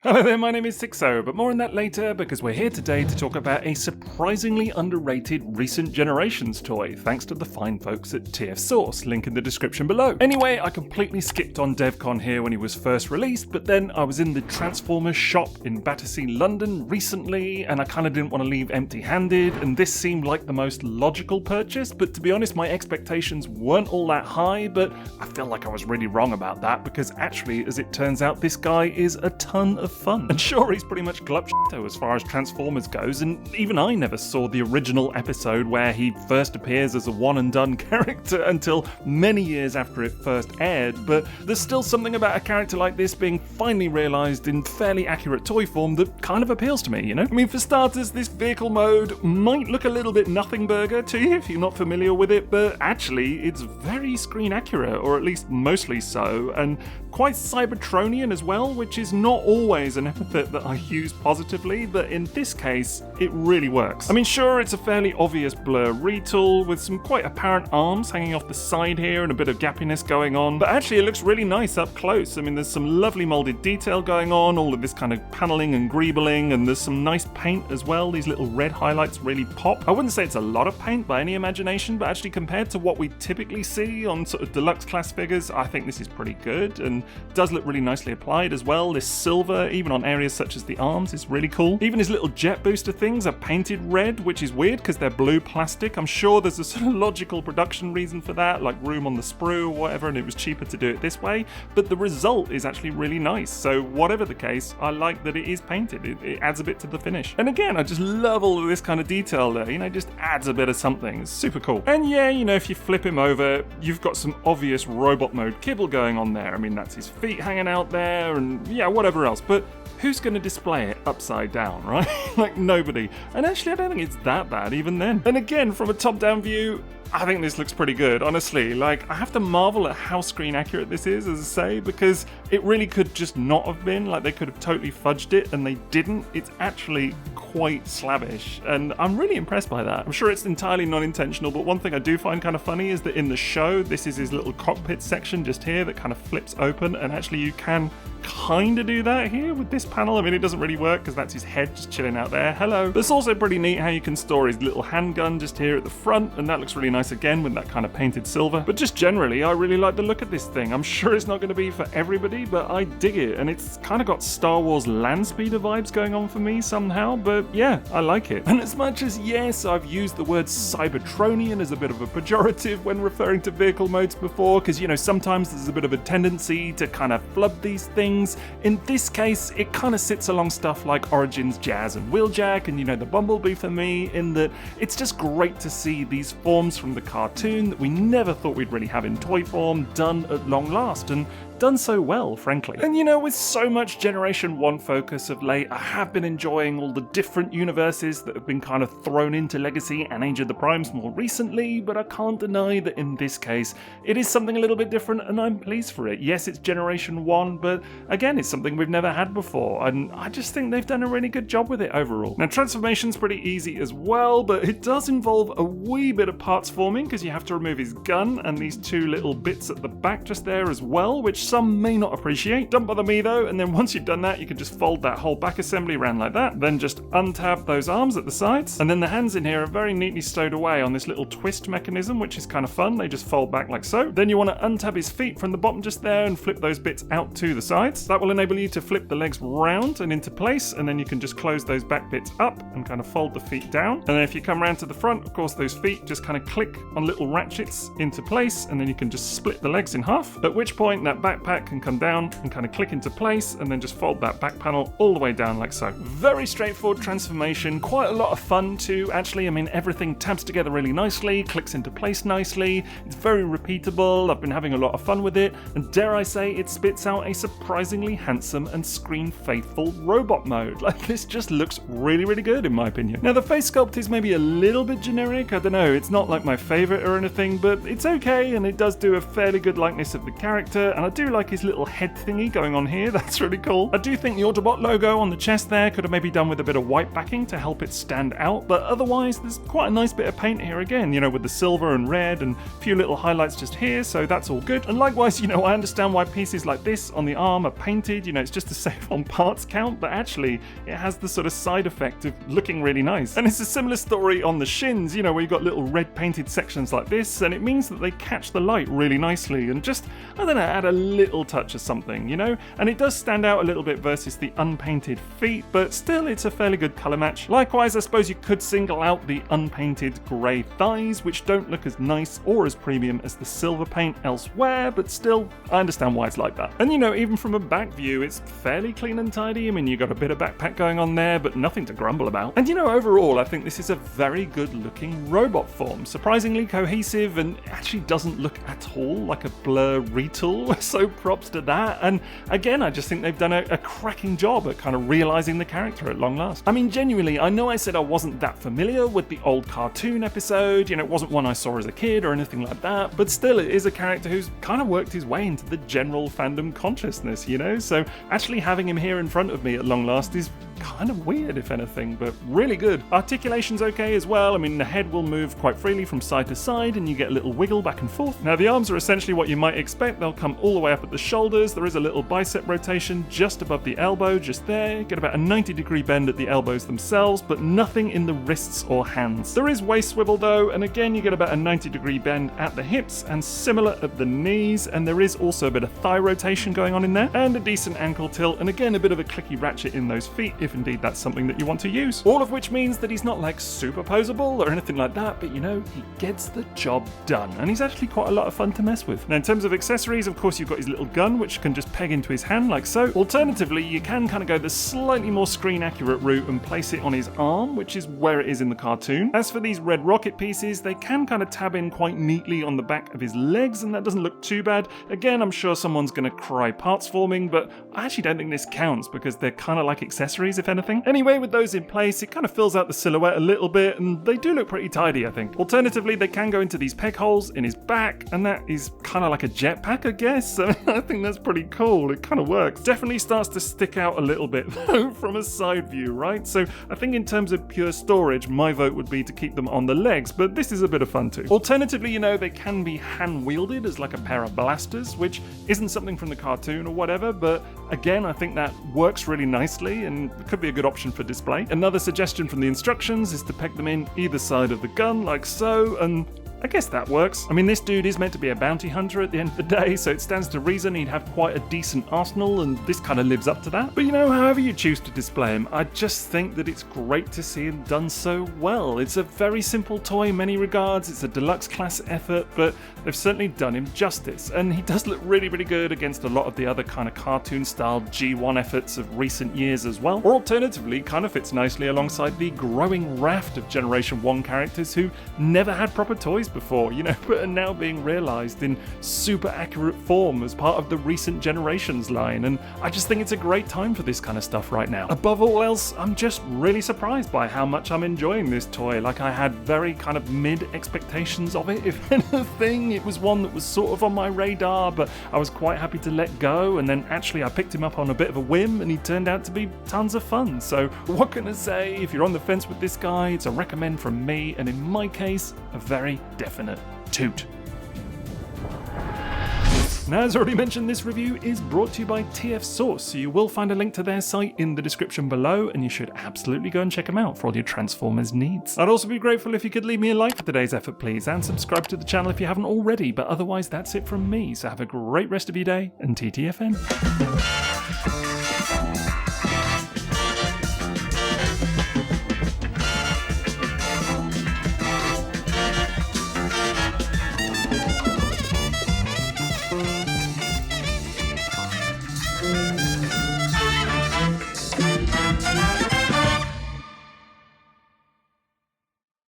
Hello there, my name is Sixo, but more on that later because we're here today to talk about a surprisingly underrated recent generations toy, thanks to the fine folks at TF Source, link in the description below. Anyway, I completely skipped on Devcon here when he was first released, but then I was in the Transformers shop in Battersea, London recently, and I kind of didn't want to leave empty-handed, and this seemed like the most logical purchase, but to be honest, my expectations weren't all that high, but I feel like I was really wrong about that, because actually, as it turns out, this guy is a ton of fun. And sure, he's pretty much glupshito as far as Transformers goes, and even I never saw the original episode where he first appears as a one-and-done character until many years after it first aired, but there's still something about a character like this being finally realised in fairly accurate toy form that kind of appeals to me, you know? I mean, for starters, this vehicle mode might look a little bit nothing burger to you if you're not familiar with it, but actually it's very screen accurate, or at least mostly so, and quite Cybertronian as well, which is not always an epithet that I use positively, but in this case, it really works. I mean, sure, it's a fairly obvious blur retool with some quite apparent arms hanging off the side here and a bit of gappiness going on, but actually it looks really nice up close. I mean, there's some lovely molded detail going on, all of this kind of paneling and greebling, and there's some nice paint as well. These little red highlights really pop. I wouldn't say it's a lot of paint by any imagination, but actually compared to what we typically see on sort of deluxe class figures, I think this is pretty good and does look really nicely applied as well. This silver, even on areas such as the arms, is really cool. Even his little jet booster things are painted red, which is weird because they're blue plastic. I'm sure there's a sort of logical production reason for that, like room on the sprue or whatever, and it was cheaper to do it this way, but the result is actually really nice. So whatever the case, I like that it is painted. It adds a bit to the finish. And again, I just love all of this kind of detail there, you know, just adds a bit of something. It's super cool. And yeah, you know, if you flip him over, you've got some obvious robot mode kibble going on there. I mean, that's his feet hanging out there and yeah, whatever else, but who's going to display it upside down, right? Like nobody. And actually, I don't think it's that bad even then. And again, from a top-down view, I think this looks pretty good, honestly. Like, I have to marvel at how screen accurate this is, as I say, because it really could just not have been. Like, they could have totally fudged it, and they didn't. It's actually quite slabbish, and I'm really impressed by that. I'm sure it's entirely non-intentional, but one thing I do find kind of funny is that in the show, this is his little cockpit section just here that kind of flips open, and actually you can kind of do that here with this panel. I mean, it doesn't really work because that's his head just chilling out there. Hello. But it's also pretty neat how you can store his little handgun just here at the front, and that looks really nice again with that kind of painted silver. But just generally, I really like the look of this thing. I'm sure it's not going to be for everybody, but I dig it, and it's kind of got Star Wars land speeder vibes going on for me somehow, but yeah, I like it. And as much as, yes, I've used the word Cybertronian as a bit of a pejorative when referring to vehicle modes before, because, you know, sometimes there's a bit of a tendency to kind of flub these things. In this case, it kind of sits along stuff like Origins Jazz and Wheeljack and, you know, the Bumblebee for me, in that it's just great to see these forms from the cartoon that we never thought we'd really have in toy form done at long last, and done so well, frankly. And you know, with so much Generation 1 focus of late, I have been enjoying all the different universes that have been kind of thrown into Legacy and Age of the Primes more recently, but I can't deny that in this case, it is something a little bit different, and I'm pleased for it. Yes, it's Generation 1, but again, it's something we've never had before, and I just think they've done a really good job with it overall. Now, transformation's pretty easy as well, but it does involve a wee bit of parts forming, because you have to remove his gun and these two little bits at the back just there as well, which some may not appreciate. Don't bother me though, and then once you've done that, you can just fold that whole back assembly around like that, then just untab those arms at the sides, and then the hands in here are very neatly stowed away on this little twist mechanism, which is kind of fun. They just fold back like so. Then you want to untab his feet from the bottom just there and flip those bits out to the sides. That will enable you to flip the legs round and into place, and then you can just close those back bits up and kind of fold the feet down. And then if you come around to the front, of course, those feet just kind of click on little ratchets into place, and then you can just split the legs in half, at which point that backpack can come down and kind of click into place, and then just fold that back panel all the way down like so. Very straightforward transformation, quite a lot of fun too, actually. I mean, everything tabs together really nicely, clicks into place nicely, it's very repeatable. I've been having a lot of fun with it, and dare I say, it spits out a surprisingly handsome and screen-faithful robot mode. Like, this just looks really, really good in my opinion. Now, the face sculpt is maybe a little bit generic, I don't know, it's not like my favourite or anything, but it's okay, and it does do a fairly good likeness of the character, and I do do like his little head thingy going on here. That's really cool. I do think the Autobot logo on the chest there could have maybe done with a bit of white backing to help it stand out, but otherwise there's quite a nice bit of paint here again, with the silver and red and a few little highlights just here, so that's all good. And likewise, I understand why pieces like this on the arm are painted, it's just to save on parts count, but actually it has the sort of side effect of looking really nice. And it's a similar story on the shins, where you've got little red painted sections like this, and it means that they catch the light really nicely and just, I don't know, add a little touch of something, And it does stand out a little bit versus the unpainted feet, but still it's a fairly good colour match. Likewise, I suppose you could single out the unpainted grey thighs, which don't look as nice or as premium as the silver paint elsewhere, but still, I understand why it's like that. And even from a back view, it's fairly clean and tidy. I mean, you've got a bit of backpack going on there, but nothing to grumble about. And overall, I think this is a very good looking robot form, surprisingly cohesive, and actually doesn't look at all like a blur retool, so props to that. And again, I just think they've done a cracking job at kind of realising the character at long last. I mean, genuinely, I know I said I wasn't that familiar with the old cartoon episode, it wasn't one I saw as a kid or anything like that, but still it is a character who's kind of worked his way into the general fandom consciousness, so actually having him here in front of me at long last is kind of weird, if anything, but really good. Articulation's okay as well. I mean, the head will move quite freely from side to side and you get a little wiggle back and forth. Now, the arms are essentially what you might expect. They'll come all the way up at the shoulders. There is a little bicep rotation just above the elbow, just there. Get about a 90-degree bend at the elbows themselves, but nothing in the wrists or hands. There is waist swivel though, and again, you get about a 90-degree bend at the hips and similar at the knees, and there is also a bit of thigh rotation going on in there, and a decent ankle tilt, and again, a bit of a clicky ratchet in those feet, if indeed that's something that you want to use. All of which means that he's not like super posable or anything like that, but he gets the job done, and he's actually quite a lot of fun to mess with. Now, in terms of accessories, of course, you've got his little gun, which can just peg into his hand like so. Alternatively, you can kind of go the slightly more screen accurate route and place it on his arm, which is where it is in the cartoon. As for these red rocket pieces, they can kind of tab in quite neatly on the back of his legs, and that doesn't look too bad. Again, I'm sure someone's going to cry parts forming, but I actually don't think this counts because they're kind of like accessories, if anything. Anyway, with those in place, it kind of fills out the silhouette a little bit, and they do look pretty tidy, I think. Alternatively, they can go into these peg holes in his back, and that is kind of like a jetpack, I guess. I think that's pretty cool. It kind of works. Definitely starts to stick out a little bit, though, from a side view, right? So I think in terms of pure storage, my vote would be to keep them on the legs, but this is a bit of fun too. Alternatively, they can be hand-wielded as like a pair of blasters, which isn't something from the cartoon or whatever, but again, I think that works really nicely and could be a good option for display. Another suggestion from the instructions is to peg them in either side of the gun, like so, and I guess that works. I mean, this dude is meant to be a bounty hunter at the end of the day, so it stands to reason he'd have quite a decent arsenal, and this kind of lives up to that. But however you choose to display him, I just think that it's great to see him done so well. It's a very simple toy in many regards, it's a deluxe class effort, but they've certainly done him justice, and he does look really, really good against a lot of the other kind of cartoon-style G1 efforts of recent years as well. Or alternatively, kind of fits nicely alongside the growing raft of Generation 1 characters who never had proper toys before, but are now being realised in super accurate form as part of the recent Generations line, and I just think it's a great time for this kind of stuff right now. Above all else, I'm just really surprised by how much I'm enjoying this toy. Like, I had very kind of mid expectations of it, if anything. It was one that was sort of on my radar, but I was quite happy to let go, and then actually I picked him up on a bit of a whim, and he turned out to be tons of fun. So what can I say? If you're on the fence with this guy, it's a recommend from me, and in my case, a very definite toot. Now, as already mentioned, this review is brought to you by TF Source, so you will find a link to their site in the description below, and you should absolutely go and check them out for all your Transformers needs. I'd also be grateful if you could leave me a like for today's effort, please, and subscribe to the channel if you haven't already, but otherwise that's it from me, so have a great rest of your day, and TTFN.